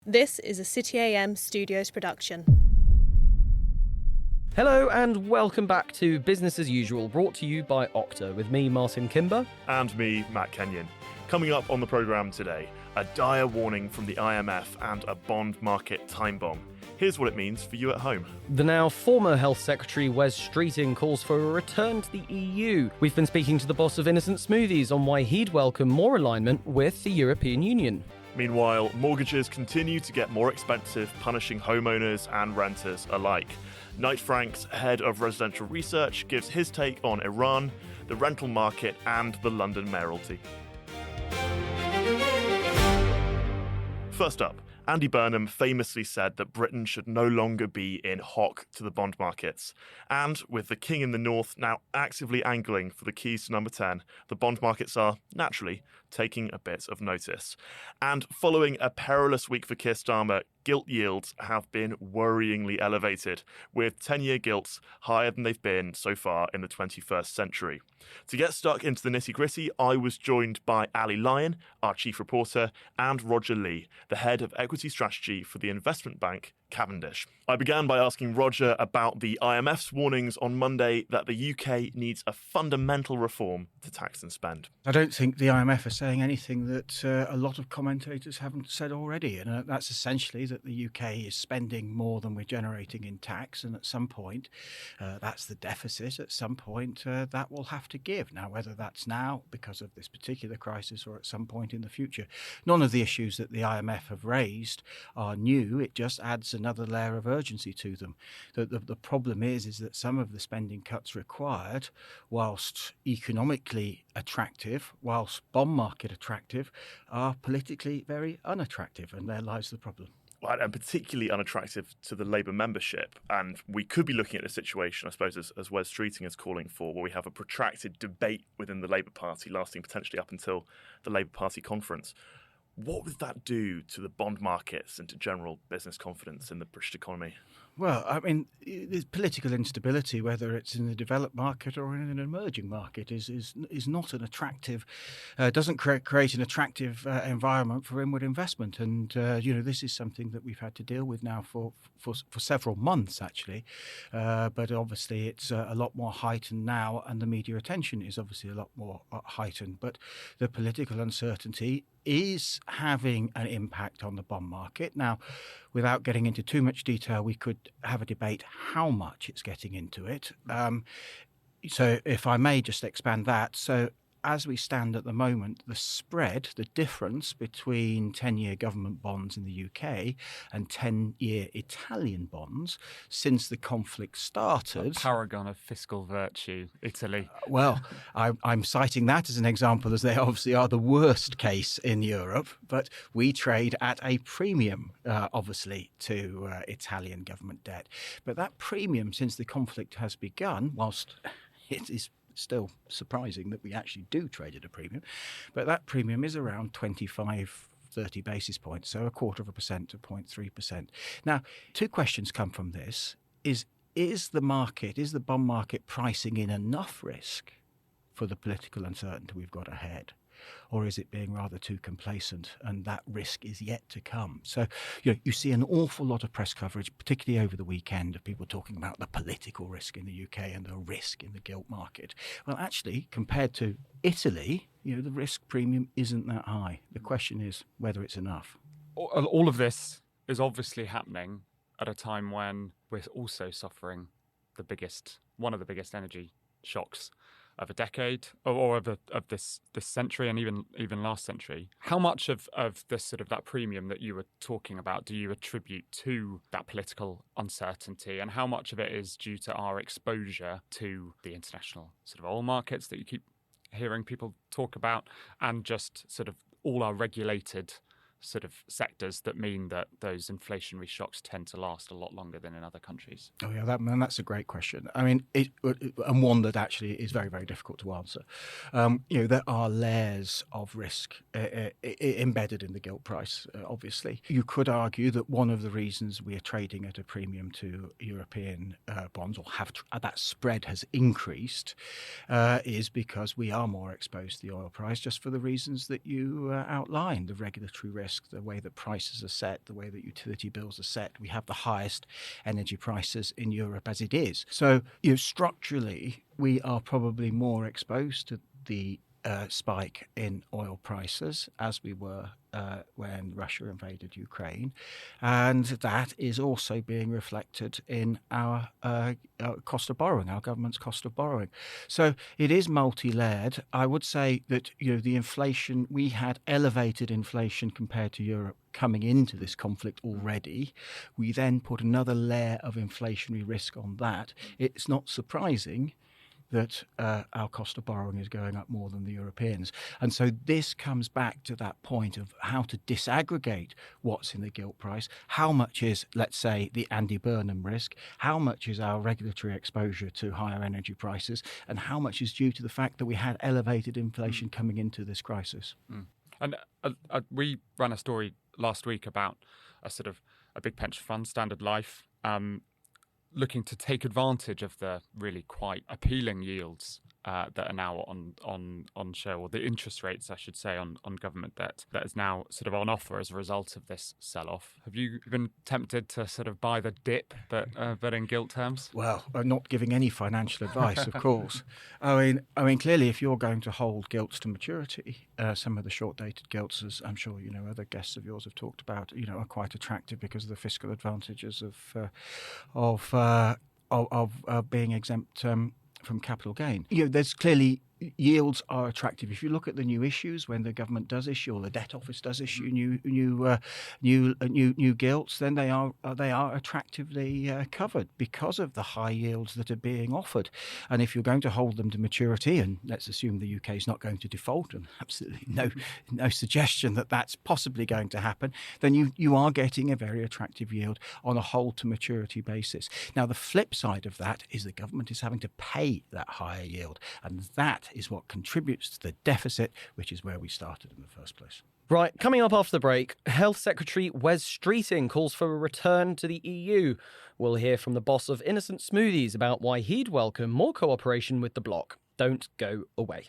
This is a City AM Studios production. Hello and welcome back to Business as Usual, brought to you by Okta, with me, Martin Kimber. And me, Matt Kenyon. Coming up on the programme today, a dire warning from the IMF and a bond market time bomb. Here's what it means for you at home. The now former Health Secretary Wes Streeting calls for a return to the EU. We've been speaking to the boss of Innocent Smoothies on why he'd welcome more alignment with the European Union. Meanwhile, mortgages continue to get more expensive, punishing homeowners and renters alike. Knight Frank's head of residential research gives his take on Iran, the rental market and the London mayoralty. First up, Andy Burnham famously said that Britain should no longer be in hock to the bond markets. And with the King in the North now actively angling for the keys to number 10, the bond markets are, naturally, taking a bit of notice. And following a perilous week for Keir Starmer, gilt yields have been worryingly elevated, with 10-year gilts higher than they've been so far in the 21st century. To get stuck into the nitty-gritty, I was joined by Ali Lyon, our chief reporter, and Roger Lee, the head of equity strategy for the investment bank Cavendish. I began by asking Roger about the IMF's warnings on Monday that the UK needs a fundamental reform to tax and spend. I don't think the IMF are saying anything that a lot of commentators haven't said already, and that's essentially that the UK is spending more than we're generating in tax, and at some point, that's the deficit. At some point, that will have to give. Now, whether that's now because of this particular crisis or at some point in the future, none of the issues that the IMF have raised are new. It just adds another layer of urgency to them. The problem is that some of the spending cuts required, whilst economically attractive, whilst bond market attractive, are politically very unattractive, and there lies the problem. And particularly unattractive to the Labour membership. And we could be looking at a situation, I suppose, as Wes Streeting is calling for, where we have a protracted debate within the Labour Party lasting potentially up until the Labour Party conference. What would that do to the bond markets and to general business confidence in the British economy? Well, I mean, there's political instability, whether it's in the developed market or in an emerging market, is not an attractive, doesn't create an attractive environment for inward investment. And, this is something that we've had to deal with now for several months, actually. But obviously, it's a lot more heightened now, and the media attention is obviously a lot more heightened. But the political uncertainty is having an impact on the bond market. Now, without getting into too much detail, we could have a debate how much it's getting into it. So if I may just expand that. So as we stand at the moment, the spread, the difference between 10-year government bonds in the UK and 10-year Italian bonds since the conflict started. A paragon of fiscal virtue, Italy. Well, I'm citing that as an example, as they obviously are the worst case in Europe, but we trade at a premium, obviously, to Italian government debt. But that premium, since the conflict has begun, whilst it is still surprising that we actually do trade at a premium, but that premium is around 25-30 basis points, so 0.25% to 0.3%. Now, two questions come from this. Is the bond market pricing in enough risk for the political uncertainty we've got ahead? Or is it being rather too complacent, and that risk is yet to come? So you see an awful lot of press coverage, particularly over the weekend, of people talking about the political risk in the UK and the risk in the gilt market. Well, actually, compared to Italy, the risk premium isn't that high. The question is whether it's enough. All of this is obviously happening at a time when we're also suffering one of the biggest energy shocks of a decade or of this century and even last century. How much of this sort of that premium that you were talking about do you attribute to that political uncertainty, and how much of it is due to our exposure to the international sort of oil markets that you keep hearing people talk about, and just sort of all our regulated sort of sectors that mean that those inflationary shocks tend to last a lot longer than in other countries? Oh yeah, that's a great question. I mean, and one that actually is very, very difficult to answer. There are layers of risk embedded in the gilt price, obviously. You could argue that one of the reasons we are trading at a premium to European bonds, or that spread has increased, is because we are more exposed to the oil price, just for the reasons that you outlined, the regulatory risk, risk, the way that prices are set, the way that utility bills are set. We have the highest energy prices in Europe as it is. So, structurally, we are probably more exposed to the spike in oil prices as we were when Russia invaded Ukraine, and that is also being reflected in our cost of borrowing, our government's cost of borrowing. So it is multi-layered. I would say that the inflation, we had elevated inflation compared to Europe coming into this conflict already. We then put another layer of inflationary risk on that. It's not surprising that our cost of borrowing is going up more than the Europeans. And so this comes back to that point of how to disaggregate what's in the gilt price, how much is, let's say, the Andy Burnham risk, how much is our regulatory exposure to higher energy prices, and how much is due to the fact that we had elevated inflation coming into this crisis. And we ran a story last week about a big pension fund, Standard Life, looking to take advantage of the really quite appealing yields that are now on show, or the interest rates, I should say, on government debt that is now sort of on offer as a result of this sell-off. Have you been tempted to sort of buy the dip, but in gilt terms? Well, I'm not giving any financial advice, of course. I mean, clearly, if you're going to hold gilts to maturity, some of the short-dated gilts, as I'm sure other guests of yours have talked about, are quite attractive because of the fiscal advantages of being exempt from capital gain. There's clearly yields are attractive. If you look at the new issues, when the government does issue or the debt office does issue new gilts, then they are attractively covered because of the high yields that are being offered. And if you're going to hold them to maturity, and let's assume the UK is not going to default, and absolutely no suggestion that that's possibly going to happen, then you are getting a very attractive yield on a hold to maturity basis. Now, the flip side of that is the government is having to pay that higher yield, and that is what contributes to the deficit, which is where we started in the first place. Right, coming up after the break, Health Secretary Wes Streeting calls for a return to the EU. We'll hear from the boss of Innocent Smoothies about why he'd welcome more cooperation with the bloc. Don't go away.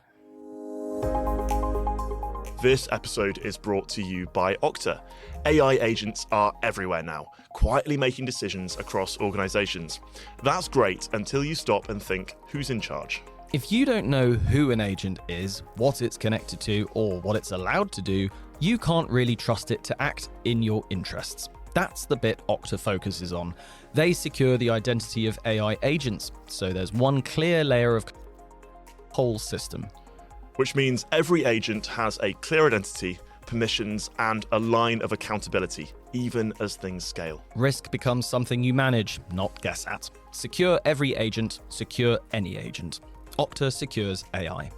This episode is brought to you by Okta. AI agents are everywhere now, quietly making decisions across organisations. That's great until you stop and think, who's in charge? If you don't know who an agent is, what it's connected to, or what it's allowed to do, you can't really trust it to act in your interests. That's the bit Okta focuses on. They secure the identity of AI agents, so there's one clear layer of whole system. Which means every agent has a clear identity, permissions, and a line of accountability, even as things scale. Risk becomes something you manage, not guess at. Secure every agent, secure any agent. Okta secures AI.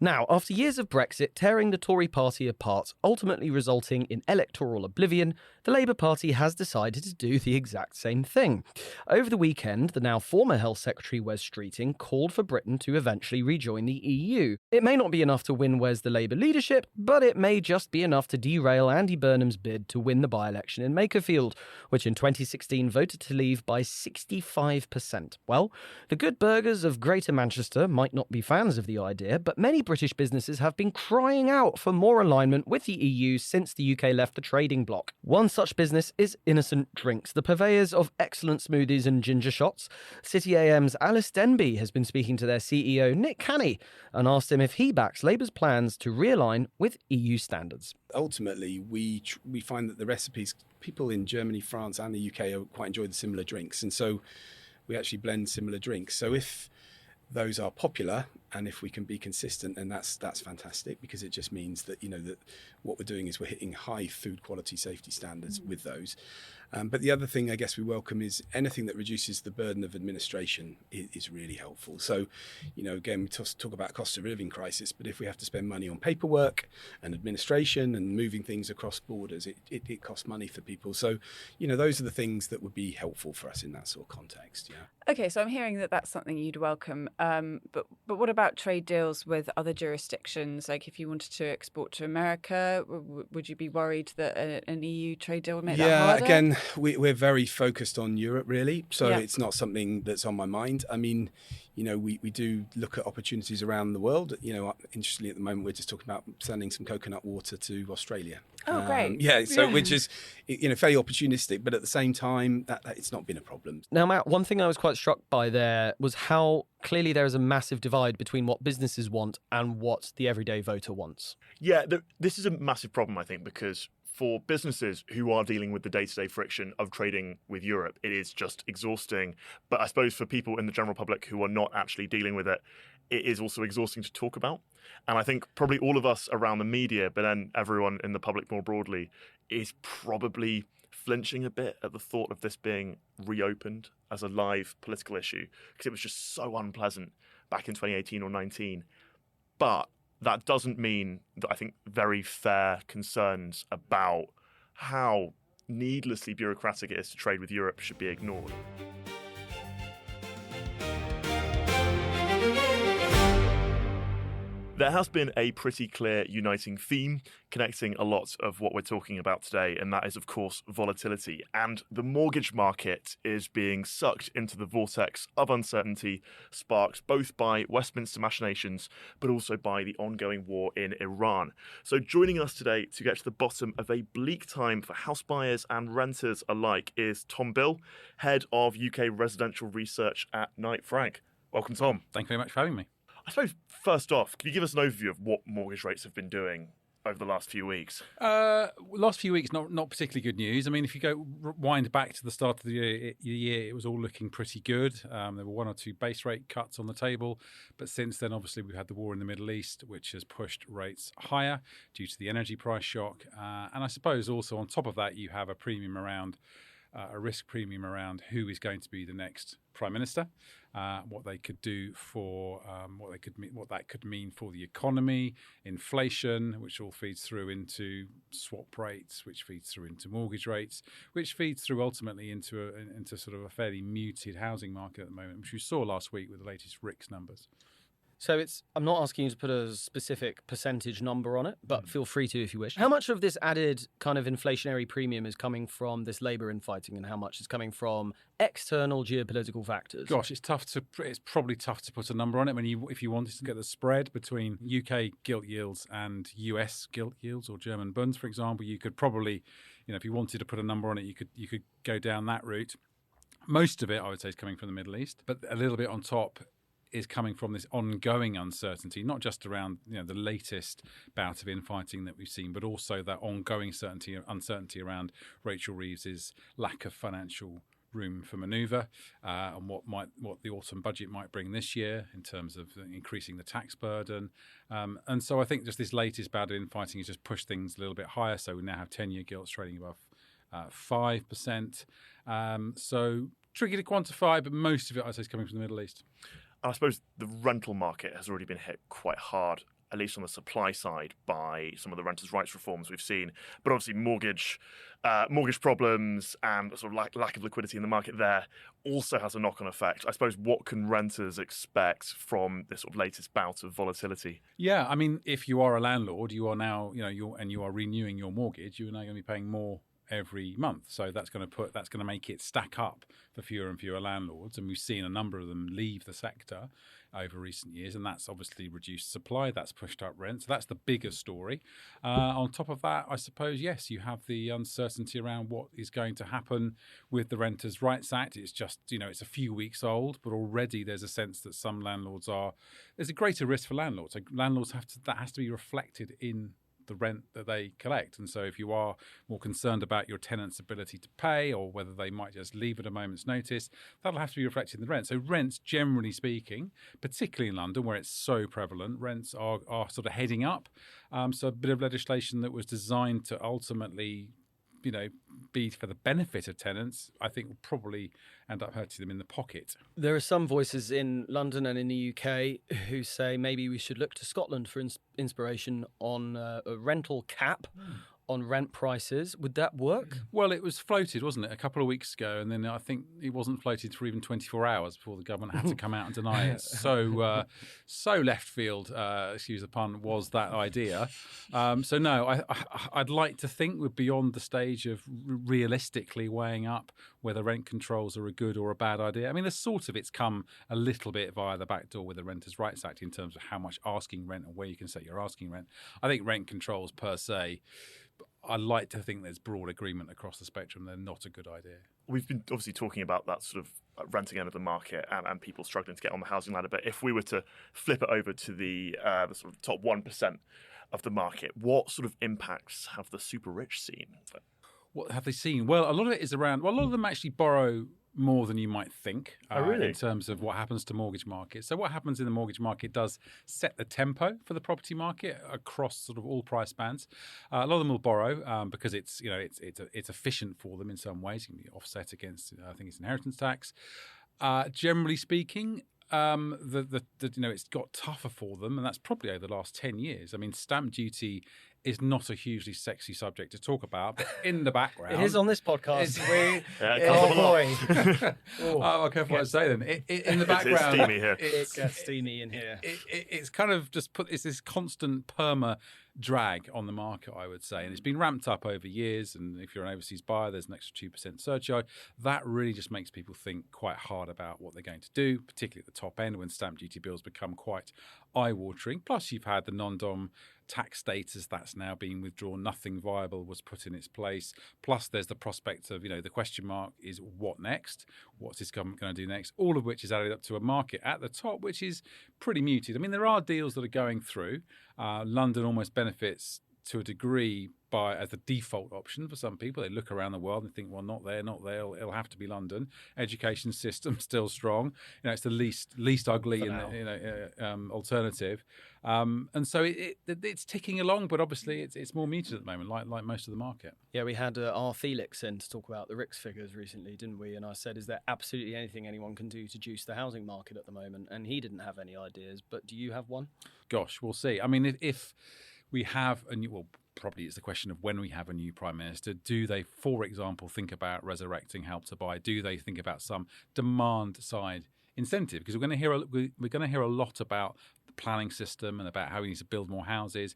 Now, after years of Brexit tearing the Tory party apart, ultimately resulting in electoral oblivion, the Labour Party has decided to do the exact same thing. Over the weekend, the now former Health Secretary Wes Streeting called for Britain to eventually rejoin the EU. It may not be enough to win Wes the Labour leadership, but it may just be enough to derail Andy Burnham's bid to win the by-election in Makerfield, which in 2016 voted to leave by 65%. Well, the good burghers of Greater Manchester might not be fans of the idea, but many British businesses have been crying out for more alignment with the EU since the UK left the trading bloc. One such business is Innocent Drinks, the purveyors of excellent smoothies and ginger shots. City AM's Alice Denby has been speaking to their CEO, Nick Canny, and asked him if he backs Labour's plans to realign with EU standards. Ultimately, we find that the recipes, people in Germany, France and the UK quite enjoy the similar drinks, and so we actually blend similar drinks. So if those are popular and if we can be consistent, then that's fantastic, because it just means that that what we're doing is we're hitting high food quality safety standards with those. But the other thing I guess we welcome is anything that reduces the burden of administration is really helpful. So, again, we talk about cost of living crisis, but if we have to spend money on paperwork and administration and moving things across borders, it costs money for people. So, those are the things that would be helpful for us in that sort of context. Yeah. Okay, so I'm hearing that that's something you'd welcome. But what about trade deals with other jurisdictions? Like if you wanted to export to America, would you be worried that an EU trade deal would make that harder? Yeah, again, we're very focused on Europe, really. So it's not something that's on my mind. I mean, we do look at opportunities around the world. Interestingly, at the moment, we're just talking about sending some coconut water to Australia. Oh, great. Which is, fairly opportunistic, but at the same time, that it's not been a problem. Now, Matt, one thing I was quite struck by there was how clearly there is a massive divide between what businesses want and what the everyday voter wants. Yeah, this is a massive problem, I think, because for businesses who are dealing with the day-to-day friction of trading with Europe, it is just exhausting. But I suppose for people in the general public who are not actually dealing with it, it is also exhausting to talk about. And I think probably all of us around the media, but then everyone in the public more broadly, is probably flinching a bit at the thought of this being reopened as a live political issue, because it was just so unpleasant back in 2018 or 19. But that doesn't mean that I think very fair concerns about how needlessly bureaucratic it is to trade with Europe should be ignored. There has been a pretty clear uniting theme connecting a lot of what we're talking about today, and that is, of course, volatility. And the mortgage market is being sucked into the vortex of uncertainty sparked both by Westminster machinations, but also by the ongoing war in Iran. So joining us today to get to the bottom of a bleak time for house buyers and renters alike is Tom Bill, Head of UK Residential Research at Knight Frank. Welcome, Tom. Thank you very much for having me. I suppose, first off, can you give us an overview of what mortgage rates have been doing over the last few weeks? Last few weeks, not particularly good news. I mean, if you go wind back to the start of the year, it was all looking pretty good. There were one or two base rate cuts on the table. But since then, obviously, we've had the war in the Middle East, which has pushed rates higher due to the energy price shock. And I suppose also on top of that, you have a premium around a risk premium around who is going to be the next Prime Minister, what they could do for what that could mean for the economy, inflation, which all feeds through into swap rates, which feeds through into mortgage rates, which feeds through ultimately into sort of a fairly muted housing market at the moment, which we saw last week with the latest RICS numbers. So I'm not asking you to put a specific percentage number on it, but feel free to if you wish. How much of this added kind of inflationary premium is coming from this Labour infighting, and how much is coming from external geopolitical factors? Gosh, it's probably tough to put a number on it. If you wanted to get the spread between UK gilt yields and US gilt yields or German bunds, for example, you could probably, if you wanted to put a number on it, you could go down that route. Most of it, I would say, is coming from the Middle East, but a little bit on top is coming from this ongoing uncertainty, not just around the latest bout of infighting that we've seen, but also that ongoing uncertainty around Rachel Reeves's lack of financial room for manoeuvre, and what the autumn budget might bring this year in terms of increasing the tax burden. And so I think just this latest bout of infighting has just pushed things a little bit higher. So we now have 10-year gilts trading above 5%. So tricky to quantify, but most of it, I say, is coming from the Middle East. I suppose the rental market has already been hit quite hard, at least on the supply side, by some of the renters' rights reforms we've seen. But obviously mortgage problems and sort of lack of liquidity in the market there also has a knock-on effect. I suppose, what can renters expect from this sort of latest bout of volatility? Yeah, I mean, if you are a landlord, you are now, you are renewing your mortgage, you are now going to be paying more every month. So that's going to make it stack up for fewer and fewer landlords. And we've seen a number of them leave the sector over recent years, and that's obviously reduced supply, that's pushed up rent. So that's the bigger story. On top of that, I suppose, yes, you have the uncertainty around what is going to happen with the Renters' Rights Act. It's just, it's a few weeks old, but already there's a sense that some landlords there's a greater risk for landlords. So landlords that has to be reflected in the rent that they collect. And so if you are more concerned about your tenant's ability to pay, or whether they might just leave at a moment's notice, that'll have to be reflected in the rent. So rents, generally speaking, particularly in London where it's so prevalent, rents are sort of heading up. So a bit of legislation that was designed to ultimately be for the benefit of tenants, I think will probably end up hurting them in the pocket. There are some voices in London and in the UK who say maybe we should look to Scotland for inspiration on a rental cap on rent prices. Would that work? Well, it was floated, wasn't it, a couple of weeks ago, and then I think it wasn't floated for even 24 hours before the government had to come out and deny it. So left field, excuse the pun, was that idea. So no, I'd like to think we're beyond the stage of realistically weighing up whether rent controls are a good or a bad idea. I mean, it's come a little bit via the back door with the Renters' Rights Act in terms of how much asking rent and where you can set your asking rent. I think rent controls per se, I like to think there's broad agreement across the spectrum they're not a good idea. We've been obviously talking about that sort of renting end of the market and people struggling to get on the housing ladder. But if we were to flip it over to the sort of top 1% of the market, what sort of impacts have the super rich seen? What have they seen? Well, a lot of it is around. Well, a lot of them actually borrow more than you might think in terms of what happens to mortgage markets. So what happens in the mortgage market does set the tempo for the property market across sort of all price bands. A lot of them will borrow because it's efficient for them in some ways. It can be offset against I think it's inheritance tax. Generally speaking, it's got tougher for them, and that's probably over the last 10 years. I mean, stamp duty is not a hugely sexy subject to talk about, but in the background... It is on this podcast. Oh boy. Oh, careful what I say then. In the background... It's steamy here. It gets steamy in here. It's kind of just it's this constant perma drag on the market, I would say. And it's been ramped up over years. And if you're an overseas buyer, there's an extra 2% surcharge. That really just makes people think quite hard about what they're going to do, particularly at the top end when stamp duty bills become quite eye-watering. Plus, you've had the non-dom tax status that's now been withdrawn. Nothing viable was put in its place. Plus, there's the prospect of, the question mark is what next? What's this government going to do next? All of which is added up to a market at the top, which is pretty muted. I mean, there are deals that are going through. London almost benefits to a degree as the default option for some people. They look around the world and think, well, not there. It'll have to be London. Education system still strong. It's the least ugly alternative. And so it's ticking along, but obviously it's more muted at the moment, like most of the market. Yeah, we had R. Felix in to talk about the RICS figures recently, didn't we? And I said, is there absolutely anything anyone can do to juice the housing market at the moment? And he didn't have any ideas, but do you have one? Gosh, we'll see. I mean, if we have a new... Well, probably it's the question of when we have a new Prime Minister. Do they, for example, think about resurrecting Help to Buy? Do they think about some demand-side incentive? Because we're going to hear a lot about the planning system and about how we need to build more houses.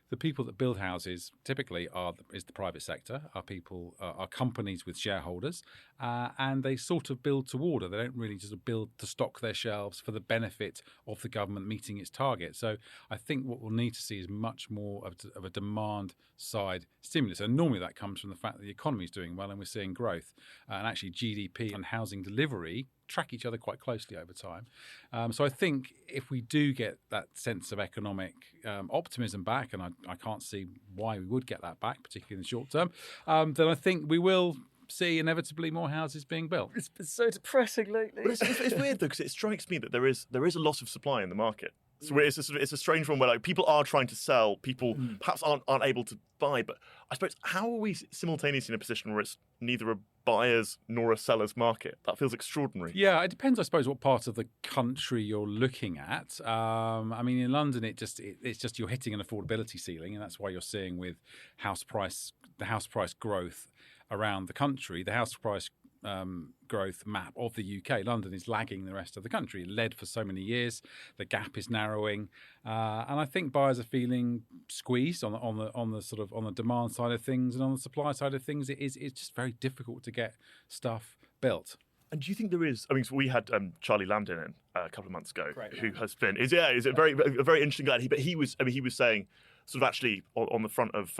The people that build houses typically is the private sector, are companies with shareholders, and they sort of build to order. They don't really just build to stock their shelves for the benefit of the government meeting its target. So I think what we'll need to see is much more of a demand side stimulus. And normally that comes from the fact that the economy is doing well and we're seeing growth. And actually GDP and housing delivery track each other quite closely over time. So I think if we do get that sense of economic optimism back, and I can't see why we would get that back, particularly in the short term, then I think we will see inevitably more houses being built. It's been so depressing lately. But it's weird though, because it strikes me that there is a lot of supply in the market. So it's a strange one where like people are trying to sell, people perhaps aren't able to buy. But I suppose how are we simultaneously in a position where it's neither a buyer's nor a seller's market? That feels extraordinary. Yeah, it depends, I suppose, what part of the country you're looking at. I mean, in London, it's just you're hitting an affordability ceiling, and that's why you're seeing with the house price growth around the country, the house price growth map of the UK. London is lagging the rest of the country. It led for so many years. The gap is narrowing, and I think buyers are feeling squeezed on the demand side of things, and on the supply side of things, it's just very difficult to get stuff built. And do you think there is? I mean, so we had Charlie Lamdin in a couple of months ago, who has been is a very interesting guy. He was saying, sort of actually on the front of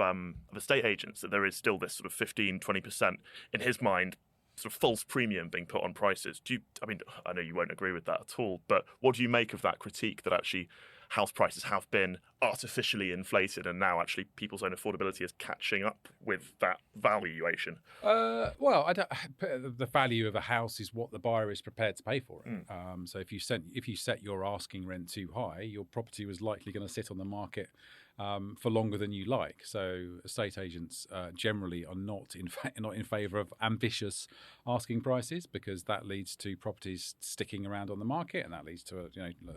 estate agents, that there is still this sort of 15-20% in his mind sort of false premium being put on prices. I know you won't agree with that at all, but what do you make of that critique that actually house prices have been artificially inflated and now actually people's own affordability is catching up with that valuation? Well, the value of a house is what the buyer is prepared to pay for it. So if you set your asking rent too high, your property was likely going to sit on the market for longer than you like. So estate agents generally are not in favour of ambitious asking prices, because that leads to properties sticking around on the market, and that leads to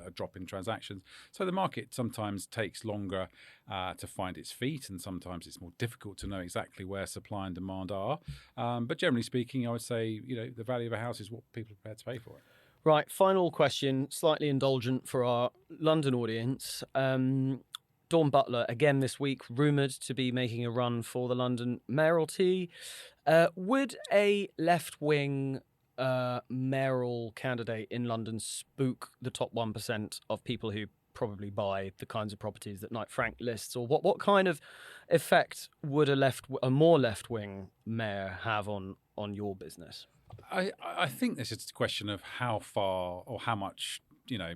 a drop in transactions. So the market sometimes takes longer to find its feet, and sometimes it's more difficult to know exactly where supply and demand are. But generally speaking, I would say the value of a house is what people are prepared to pay for it. Right, final question, slightly indulgent for our London audience. Dawn Butler, again this week, rumoured to be making a run for the London mayoralty. Would a left-wing mayoral candidate in London spook the top 1% of people who probably buy the kinds of properties that Knight Frank lists? Or what kind of effect would a more left-wing mayor have on your business? I think this is a question of how far or how much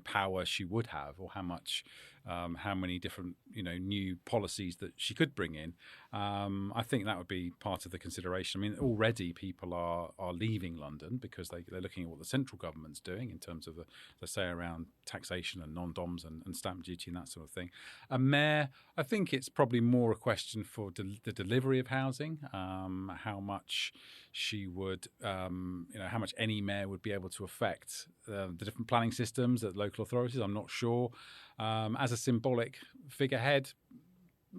power she would have, or how many different new policies that she could bring in. I think that would be part of the consideration. I mean, already people are leaving London because they're looking at what the central government's doing in terms of the say around taxation and non-doms and stamp duty and that sort of thing. A mayor, I think it's probably more a question for the delivery of housing, how much she would, how much any mayor would be able to affect the different planning systems at local authorities. I'm not sure. As a symbolic figurehead,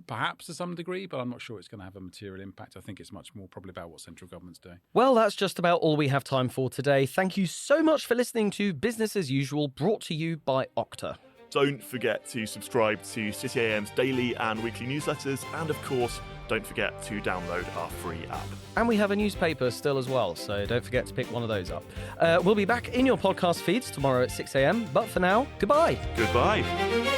perhaps to some degree, but I'm not sure it's going to have a material impact. I think it's much more probably about what central government's doing. Well, that's just about all we have time for today. Thank you so much for listening to Business as Usual, brought to you by Okta. Don't forget to subscribe to City AM's daily and weekly newsletters, and of course, don't forget to download our free app. And we have a newspaper still as well, so don't forget to pick one of those up. We'll be back in your podcast feeds tomorrow at 6 a.m, but for now, goodbye. Goodbye.